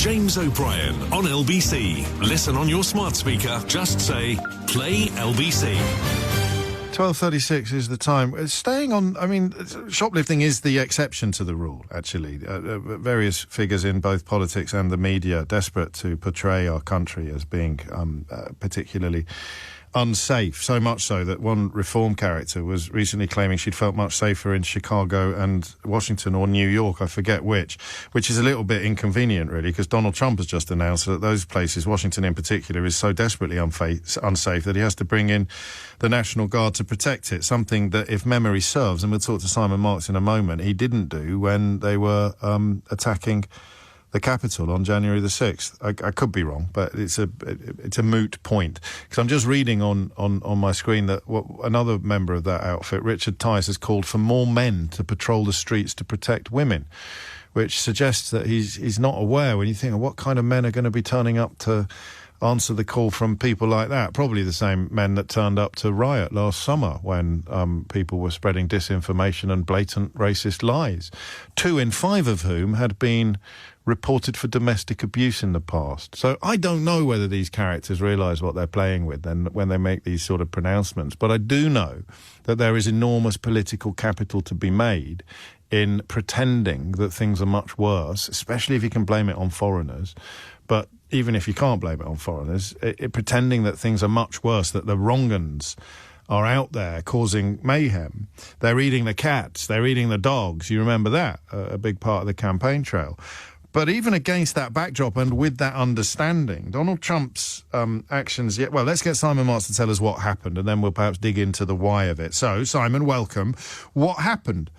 James O'Brien on LBC. Listen on your smart speaker. Just say, play LBC. 12:36 is the time. Staying on, I mean, shoplifting is the exception to the rule, actually. Various figures in both politics and the media desperate to portray our country as being particularly unsafe, so much so that one Reform character was recently claiming she'd felt much safer in Chicago and Washington or New York, I forget which is a little bit inconvenient, really, because Donald Trump has just announced that those places, Washington in particular, is so desperately unsafe that he has to bring in the National Guard to protect it, something that, if memory serves, and we'll talk to Simon Marks in a moment, he didn't do when they were attacking the Capitol on January the 6th. I could be wrong, but it's a moot point. Because I'm just reading on my screen that another member of that outfit, Richard Tice, has called for more men to patrol the streets to protect women, which suggests that he's not aware. When you think of what kind of men are going to be turning up to answer the call from people like that, probably the same men that turned up to riot last summer when people were spreading disinformation and blatant racist lies, 2 in 5 of whom had been reported for domestic abuse in the past. So I don't know whether these characters realise what they're playing with then when they make these sort of pronouncements, but I do know that there is enormous political capital to be made in pretending that things are much worse, especially if you can blame it on foreigners. But even if you can't blame it on foreigners, pretending that things are much worse, that the wrong-uns are out there causing mayhem. They're eating the cats, they're eating the dogs. You remember that, a big part of the campaign trail. But even against that backdrop and with that understanding, Donald Trump's actions... Well, let's get Simon Marks to tell us what happened, and then we'll perhaps dig into the why of it. So, Simon, welcome. What happened?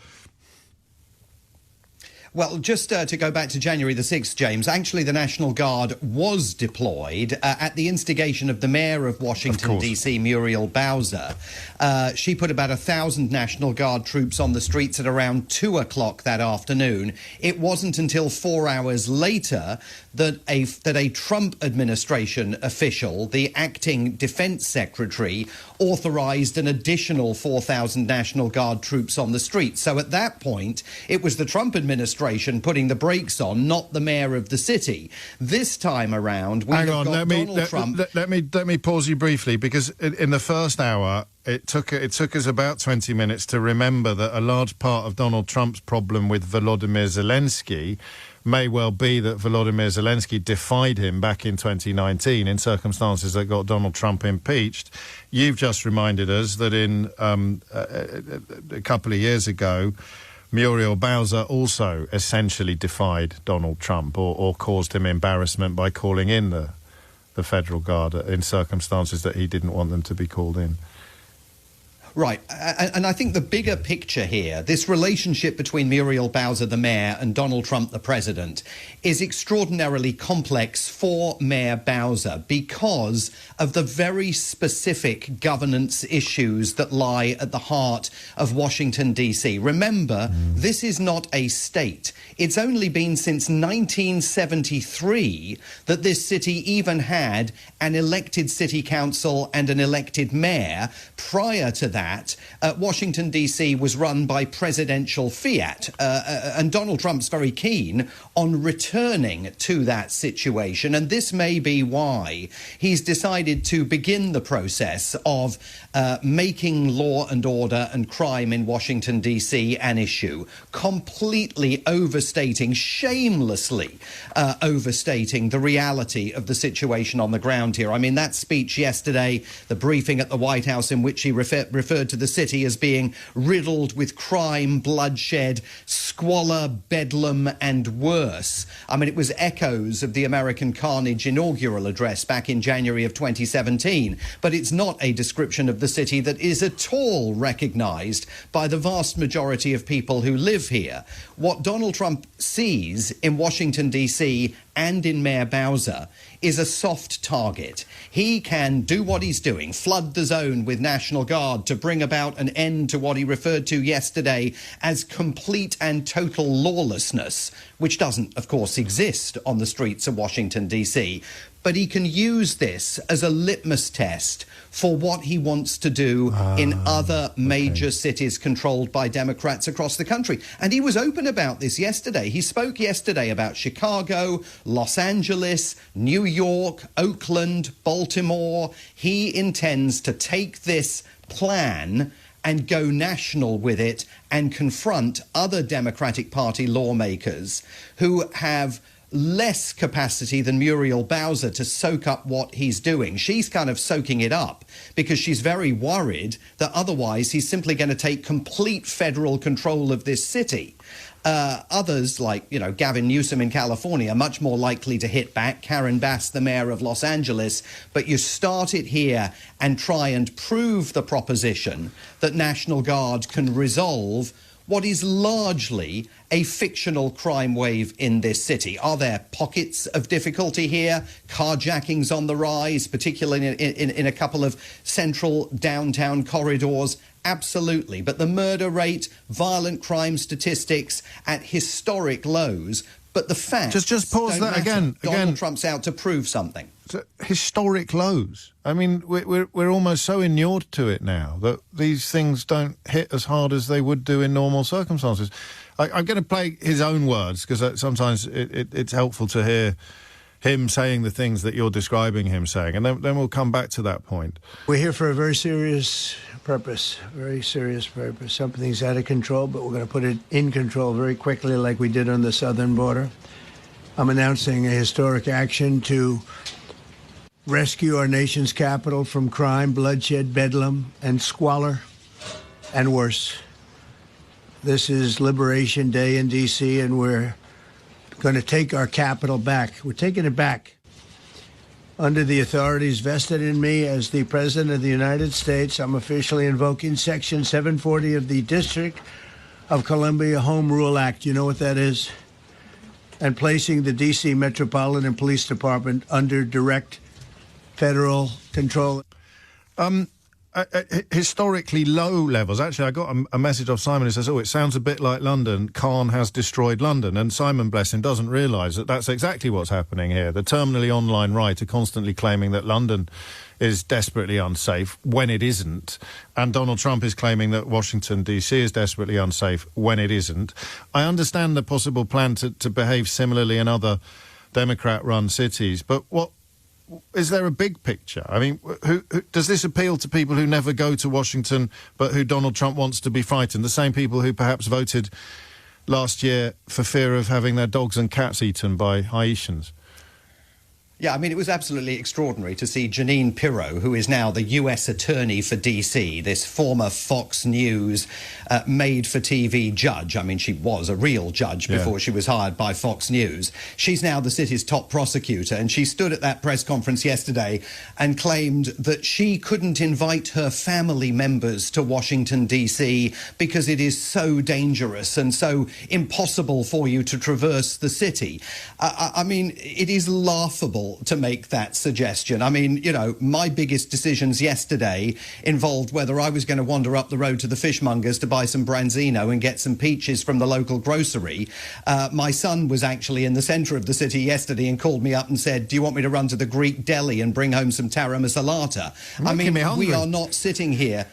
Well, just to go back to January the 6th, James, actually the National Guard was deployed at the instigation of the mayor of Washington, D.C., Muriel Bowser. She put about 1,000 National Guard troops on the streets at around 2 o'clock that afternoon. It wasn't until 4 hours later that a Trump administration official, the acting defense secretary, authorized an additional 4,000 National Guard troops on the streets. So at that point, it was the Trump administration putting the brakes on, not the mayor of the city. This time around, we've got Donald Trump. Let me pause you briefly, because in the first hour, it took us about 20 minutes to remember that a large part of Donald Trump's problem with Volodymyr Zelensky may well be that Volodymyr Zelensky defied him back in 2019 in circumstances that got Donald Trump impeached. You've just reminded us that in a couple of years ago, Muriel Bowser also essentially defied Donald Trump or caused him embarrassment by calling in the Federal Guard in circumstances that he didn't want them to be called in. Right, and I think the bigger picture here, this relationship between Muriel Bowser, the mayor, and Donald Trump, the president, is extraordinarily complex for Mayor Bowser because of the very specific governance issues that lie at the heart of Washington, D.C. Remember, this is not a state. It's only been since 1973 that this city even had an elected city council and an elected mayor. Prior to that, Washington, D.C. was run by presidential fiat, and Donald Trump's very keen on returning to that situation, and this may be why he's decided to begin the process of making law and order and crime in Washington, D.C. an issue, completely overstating, shamelessly overstating the reality of the situation on the ground here. I mean, that speech yesterday, the briefing at the White House in which he referred to the city as being riddled with crime, bloodshed, squalor, bedlam, and worse. I mean, it was echoes of the American Carnage inaugural address back in January of 2017, but it's not a description of the city that is at all recognised by the vast majority of people who live here. What Donald Trump sees in Washington, D.C. and in Mayor Bowser is a soft target. He can do what he's doing, flood the zone with National Guard to bring about an end to what he referred to yesterday as complete and total lawlessness, which doesn't, of course, exist on the streets of Washington, D.C. but he can use this as a litmus test for what he wants to do in other major cities controlled by Democrats across the country. And he was open about this yesterday. He spoke yesterday about Chicago, Los Angeles, New York, Oakland, Baltimore. He intends to take this plan and go national with it and confront other Democratic Party lawmakers who have less capacity than Muriel Bowser to soak up what he's doing. She's kind of soaking it up because she's very worried that otherwise he's simply going to take complete federal control of this city. Others, like, Gavin Newsom in California, are much more likely to hit back. Karen Bass, the mayor of Los Angeles. But you start it here and try and prove the proposition that National Guard can resolve what is largely a fictional crime wave in this city. Are there pockets of difficulty here? Carjackings on the rise, particularly in a couple of central downtown corridors? Absolutely. But the murder rate, violent crime statistics at historic lows. But the facts just pause that again. Donald Trump's out to prove something. Historic lows. I mean, we're almost so inured to it now that these things don't hit as hard as they would do in normal circumstances. I'm going to play his own words because sometimes it's helpful to hear him saying the things that you're describing him saying, and then we'll come back to that point. We're here for a very serious purpose, Something's out of control, but we're going to put it in control very quickly like we did on the southern border. I'm announcing a historic action to rescue our nation's capital from crime, bloodshed, bedlam, and squalor, and worse. This is Liberation Day in D.C., and we're going to take our capital back. We're taking it back. Under the authorities vested in me as the President of the United States, I'm officially invoking Section 740 of the District of Columbia Home Rule Act. You know what that is? And placing the D.C. Metropolitan Police Department under direct federal control. Historically low levels. Actually, I got a message off Simon who says, it sounds a bit like London. Khan has destroyed London. And Simon, bless him, doesn't realise that that's exactly what's happening here. The terminally online right are constantly claiming that London is desperately unsafe when it isn't. And Donald Trump is claiming that Washington, D.C. is desperately unsafe when it isn't. I understand the possible plan to behave similarly in other Democrat-run cities, but is there a big picture? I mean, who does this appeal to people who never go to Washington but who Donald Trump wants to be frightened? The same people who perhaps voted last year for fear of having their dogs and cats eaten by Haitians? Yeah, I mean, it was absolutely extraordinary to see Jeanine Pirro, who is now the U.S. Attorney for D.C., this former Fox News made-for-TV judge. I mean, she was a real judge before she was hired by Fox News. She's now the city's top prosecutor, and she stood at that press conference yesterday and claimed that she couldn't invite her family members to Washington, D.C. because it is so dangerous and so impossible for you to traverse the city. I mean, it is laughable to make that suggestion. I mean, my biggest decisions yesterday involved whether I was going to wander up the road to the fishmongers to buy some branzino and get some peaches from the local grocery. My son was actually in the centre of the city yesterday and called me up and said, do you want me to run to the Greek deli and bring home some taramasalata? I mean, we are not sitting here.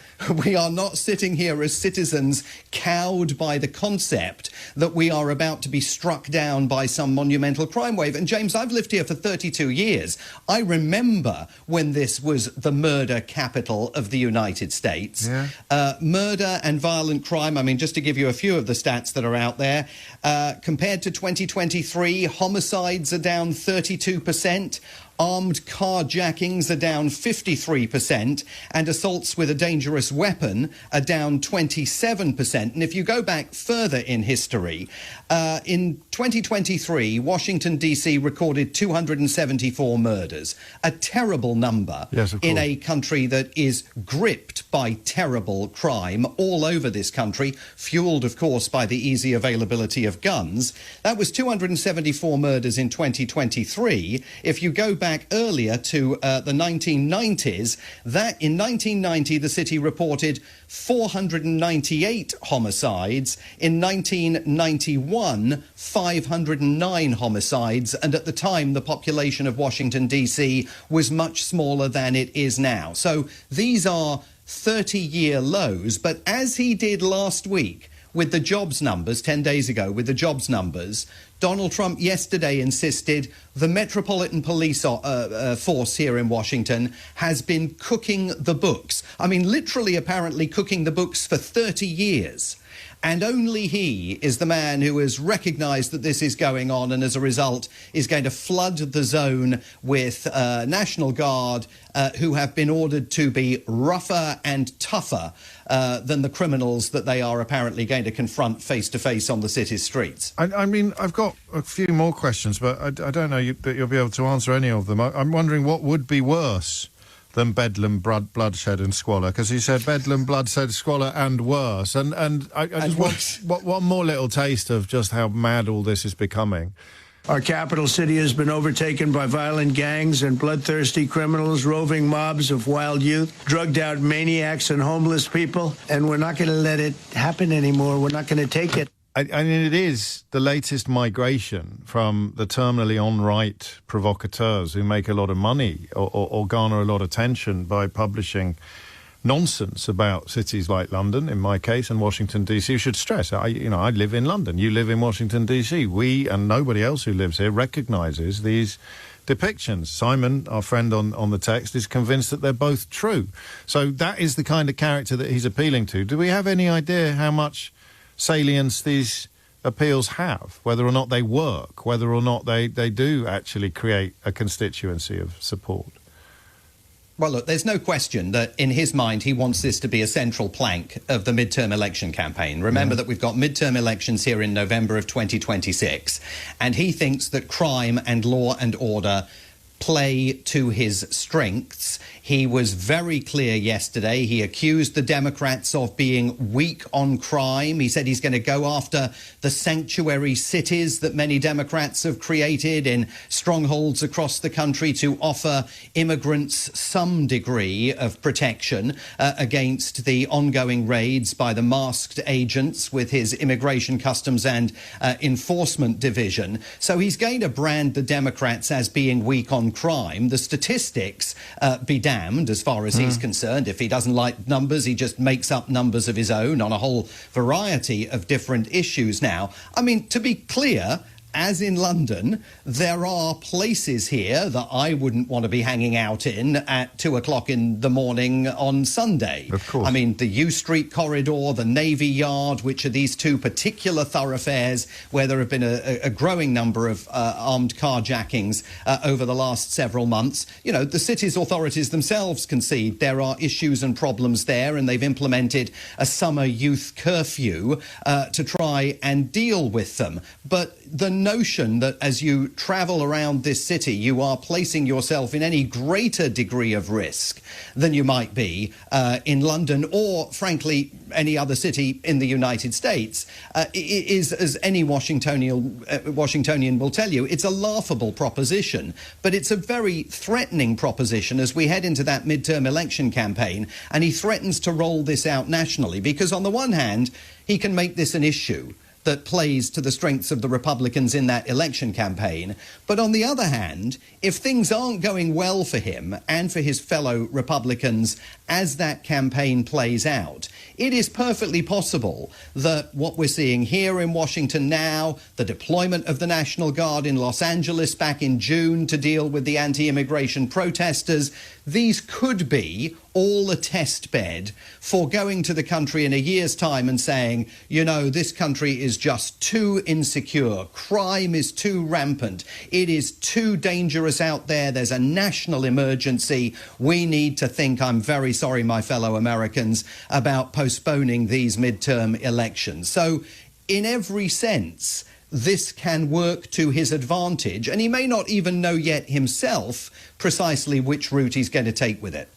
We are not sitting here as citizens cowed by the concept that we are about to be struck down by some monumental crime wave. And James, I've lived here for 32 years. I remember when this was the murder capital of the United States. Murder and violent crime, I mean, just to give you a few of the stats that are out there, compared to 2023, homicides are down 32%. Armed carjackings are down 53%, and assaults with a dangerous weapon are down 27%. And if you go back further in history, in 2023, Washington, D.C. recorded 274 murders, a terrible number in a country that is gripped by terrible crime all over this country, fueled, of course, by the easy availability of guns. That was 274 murders in 2023. If you go back back earlier to the 1990s, that in 1990 the city reported 498 homicides. In 1991, 509 homicides. And at the time, the population of Washington, D.C. was much smaller than it is now. So these are 30-year lows. But as he did last week with the jobs numbers, 10 days ago, with the jobs numbers, Donald Trump yesterday insisted the Metropolitan Police force here in Washington has been cooking the books. I mean, literally, apparently cooking the books for 30 years. And only he is the man who has recognised that this is going on and as a result is going to flood the zone with National Guard who have been ordered to be rougher and tougher than the criminals that they are apparently going to confront face-to-face on the city's streets. I mean, I've got a few more questions, but I don't know that you'll be able to answer any of them. I'm wondering what would be worse than bedlam, bloodshed and squalor, because he said bedlam, bloodshed, squalor and worse. And I just want one more little taste of just how mad all this is becoming. Our capital city has been overtaken by violent gangs and bloodthirsty criminals, roving mobs of wild youth, drugged-out maniacs and homeless people, and we're not going to let it happen anymore. We're not going to take it. I mean, it is the latest migration from the terminally on-right provocateurs who make a lot of money or garner a lot of attention by publishing nonsense about cities like London, in my case, and Washington, D.C. You should stress, I live in London. You live in Washington, D.C. We and nobody else who lives here recognises these depictions. Simon, our friend on the text, is convinced that they're both true. So that is the kind of character that he's appealing to. Do we have any idea how much salience these appeals have, whether or not they work, whether or not they do actually create a constituency of support? Well, look, there's no question that in his mind he wants this to be a central plank of the midterm election campaign. Remember that we've got midterm elections here in November of 2026, and he thinks that crime and law and order play to his strengths. He was very clear yesterday. He accused the Democrats of being weak on crime. He said he's going to go after the sanctuary cities that many Democrats have created in strongholds across the country to offer immigrants some degree of protection against the ongoing raids by the masked agents with his Immigration, Customs and Enforcement Division. So he's going to brand the Democrats as being weak on crime. The statistics be damned as far as he's concerned. If he doesn't like numbers, he just makes up numbers of his own on a whole variety of different issues now. I mean, to be clear, as in London, there are places here that I wouldn't want to be hanging out in at 2 o'clock in the morning on Sunday. Of course. I mean, the U Street corridor, the Navy Yard, which are these two particular thoroughfares where there have been a growing number of armed carjackings over the last several months. You know, the city's authorities themselves concede there are issues and problems there, and they've implemented a summer youth curfew to try and deal with them. But the notion that as you travel around this city, you are placing yourself in any greater degree of risk than you might be in London or, frankly, any other city in the United States is, as any Washingtonian will tell you, it's a laughable proposition. But it's a very threatening proposition as we head into that midterm election campaign. And he threatens to roll this out nationally because, on the one hand, he can make this an issue that plays to the strengths of the Republicans in that election campaign. But on the other hand, if things aren't going well for him and for his fellow Republicans as that campaign plays out, it is perfectly possible that what we're seeing here in Washington now, the deployment of the National Guard in Los Angeles back in June to deal with the anti-immigration protesters, these could be all a test bed for going to the country in a year's time and saying, you know, this country is just too insecure. Crime is too rampant. It is too dangerous out there. There's a national emergency. We need to think, I'm very sorry, my fellow Americans, about postponing these midterm elections. So in every sense, this can work to his advantage, and he may not even know yet himself precisely which route he's going to take with it.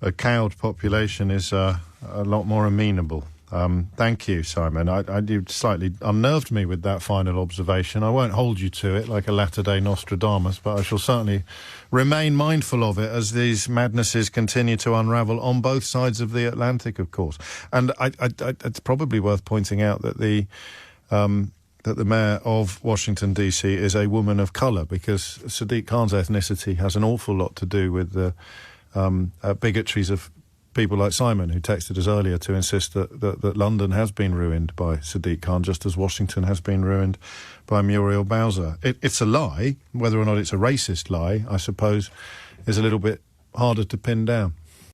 A cowed population is a lot more amenable Thank you, Simon. You slightly unnerved me with that final observation. I won't hold you to it like a latter-day Nostradamus, but I shall certainly remain mindful of it as these madnesses continue to unravel on both sides of the Atlantic, of course. And it's probably worth pointing out that the mayor of Washington, D.C. is a woman of colour, because Sadiq Khan's ethnicity has an awful lot to do with the bigotries of people like Simon, who texted us earlier to insist that London has been ruined by Sadiq Khan, just as Washington has been ruined by Muriel Bowser. It's a lie. Whether or not it's a racist lie, I suppose, is a little bit harder to pin down.